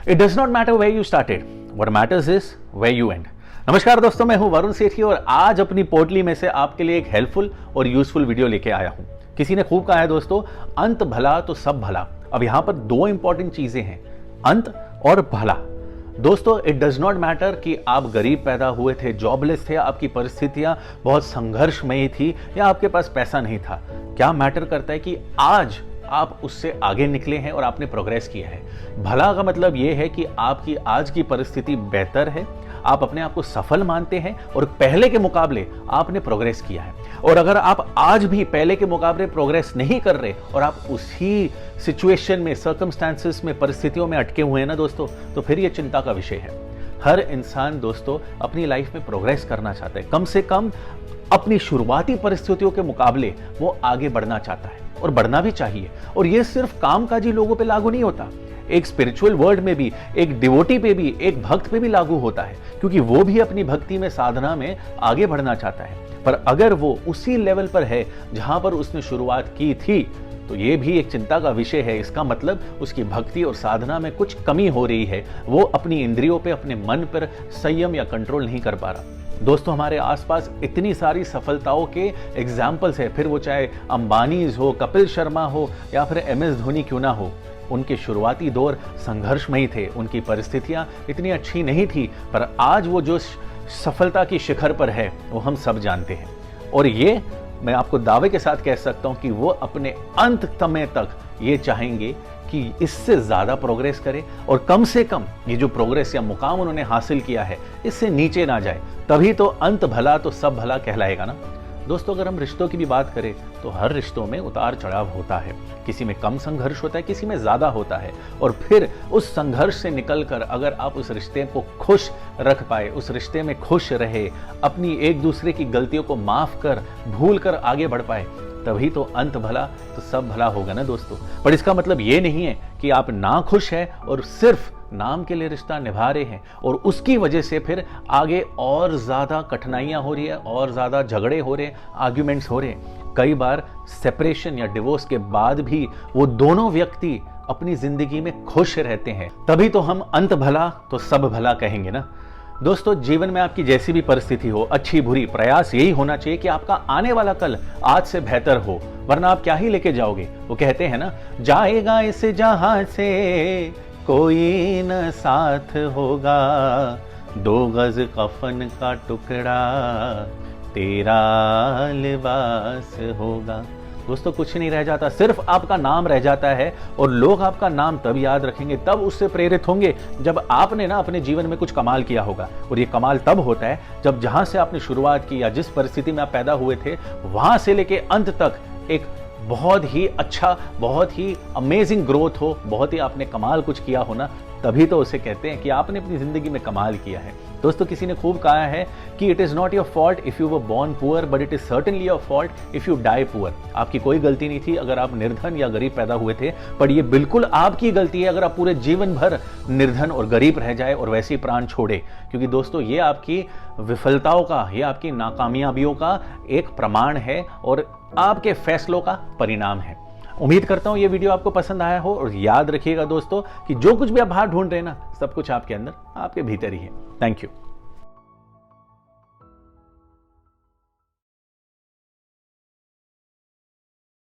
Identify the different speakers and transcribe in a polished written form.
Speaker 1: It does not matter where you started, what matters is where you end. नमस्कार दोस्तों, मैं हूं वरुण सेठी और आज अपनी पोटली में से आपके लिए एक हेल्पफुल और यूजफुल वीडियो लेके आया हूं। किसी ने खूब कहा है दोस्तों, अंत भला तो सब भला। अब यहां पर दो इंपॉर्टेंट चीजें हैं, अंत और भला। दोस्तों, इट डज नॉट मैटर कि आप गरीब पैदा हुए थे, जॉबलेस थे, आपकी परिस्थितियां बहुत संघर्षमयी थी या आपके पास पैसा नहीं था। क्या मैटर करता है कि आज आप उससे आगे निकले हैं और आपने प्रोग्रेस किया है। भला का मतलब यह है कि आपकी आज की परिस्थिति बेहतर है, आप अपने आप को सफल मानते हैं और पहले के मुकाबले आपने प्रोग्रेस किया है। और अगर आप आज भी पहले के मुकाबले प्रोग्रेस नहीं कर रहे और आप उसी सिचुएशन में, सर्कमस्टांसेस में, परिस्थितियों में अटके हुए हैं ना दोस्तों, तो फिर यह चिंता का विषय है। हर इंसान दोस्तों अपनी लाइफ में प्रोग्रेस करना चाहता है, कम से कम अपनी शुरुआती परिस्थितियों के मुकाबले वो आगे बढ़ना चाहता है और बढ़ना भी चाहिए। और ये सिर्फ कामकाजी लोगों पे लागू नहीं होता, एक स्पिरिचुअल वर्ल्ड में भी, एक डिवोटी पे भी, एक भक्त पे भी लागू होता है, क्योंकि वो भी अपनी भक्ति में, साधना में आगे बढ़ना चाहता है। पर अगर वो उसी लेवल पर है जहां पर उसने शुरुआत की थी, तो ये भी एक चिंता का विषय है। इसका मतलब उसकी भक्ति और साधना में कुछ कमी हो रही है, वो अपनी इंद्रियों पे, अपने मन पर संयम या कंट्रोल नहीं कर पा रहा। दोस्तों, हमारे आसपास इतनी सारी सफलताओं के एग्जाम्पल्स है, फिर वो चाहे अंबानीज हो, कपिल शर्मा हो या फिर MS धोनी क्यों ना हो। उनके शुरुआती दौर संघर्षमयी थे, उनकी परिस्थितियां इतनी अच्छी नहीं थी, पर आज वो जो सफलता की शिखर पर है वो हम सब जानते हैं। और ये मैं आपको दावे के साथ कह सकता हूं कि वो अपने अंत समय तक ये चाहेंगे कि इससे ज्यादा प्रोग्रेस करे और कम से कम ये जो प्रोग्रेस या मुकाम उन्होंने हासिल किया है इससे नीचे ना जाए। तभी तो अंत भला तो सब भला कहलाएगा ना दोस्तों। अगर हम रिश्तों की भी बात करें तो हर रिश्तों में उतार चढ़ाव होता है, किसी में कम संघर्ष होता है, किसी में ज्यादा होता है। और फिर उस संघर्ष से निकलकर अगर आप उस रिश्ते को खुश रख पाए, उस रिश्ते में खुश रहे, अपनी एक दूसरे की गलतियों को माफ कर, भूल कर आगे बढ़ पाए, तभी तो अंत भला तो सब भला होगा ना दोस्तों। पर इसका मतलब ये नहीं है कि आप ना खुश हैं और सिर्फ नाम के लिए रिश्ता निभा रहे हैं और उसकी वजह से फिर आगे और ज्यादा कठिनाइयां हो रही है, और ज्यादा झगड़े हो रहे हैं, आर्ग्यूमेंट्स हो रहे हैं। कई बार सेपरेशन या डिवोर्स के बाद भी वो दोनों व्यक्ति अपनी जिंदगी में खुश रहते हैं, तभी तो हम अंत भला तो सब भला कहेंगे ना दोस्तों। जीवन में आपकी जैसी भी परिस्थिति हो, अच्छी बुरी, प्रयास यही होना चाहिए कि आपका आने वाला कल आज से बेहतर हो, वरना आप क्या ही लेके जाओगे। वो कहते हैं ना, जाएगा इस जहां से कोई न साथ होगा, 2 गज कफन का टुकड़ा तेरा लिबास होगा। दोस्तों, कुछ नहीं रह जाता, सिर्फ आपका नाम रह जाता है। और लोग आपका नाम तब याद रखेंगे, तब उससे प्रेरित होंगे जब आपने ना अपने जीवन में कुछ कमाल किया होगा। और ये कमाल तब होता है जब जहां से आपने शुरुआत की या जिस परिस्थिति में आप पैदा हुए थे, वहां से लेके अंत तक एक बहुत ही अच्छा, बहुत ही अमेजिंग ग्रोथ हो, बहुत ही आपने कमाल कुछ किया हो ना, तभी तो उसे कहते हैं कि आपने अपनी जिंदगी में कमाल किया है। दोस्तों, किसी ने खूब कहा है कि it is not your fault if you were born poor, but it is certainly your fault if you die poor. आपकी कोई गलती नहीं थी अगर आप निर्धन या गरीब पैदा हुए थे, पर यह बिल्कुल आपकी गलती है अगर आप पूरे जीवन भर निर्धन और गरीब रह जाए और वैसे ही प्राण छोड़े। क्योंकि दोस्तों, ये आपकी विफलताओं का, ये आपकी नाकामयाबियों का एक प्रमाण है और आपके फैसलों का परिणाम है। उम्मीद करता हूं ये वीडियो आपको पसंद आया हो। और याद रखिएगा दोस्तों कि जो कुछ भी आप बाहर ढूंढ रहे हैं ना, सब कुछ आपके अंदर, आपके भीतर ही है। Thank you.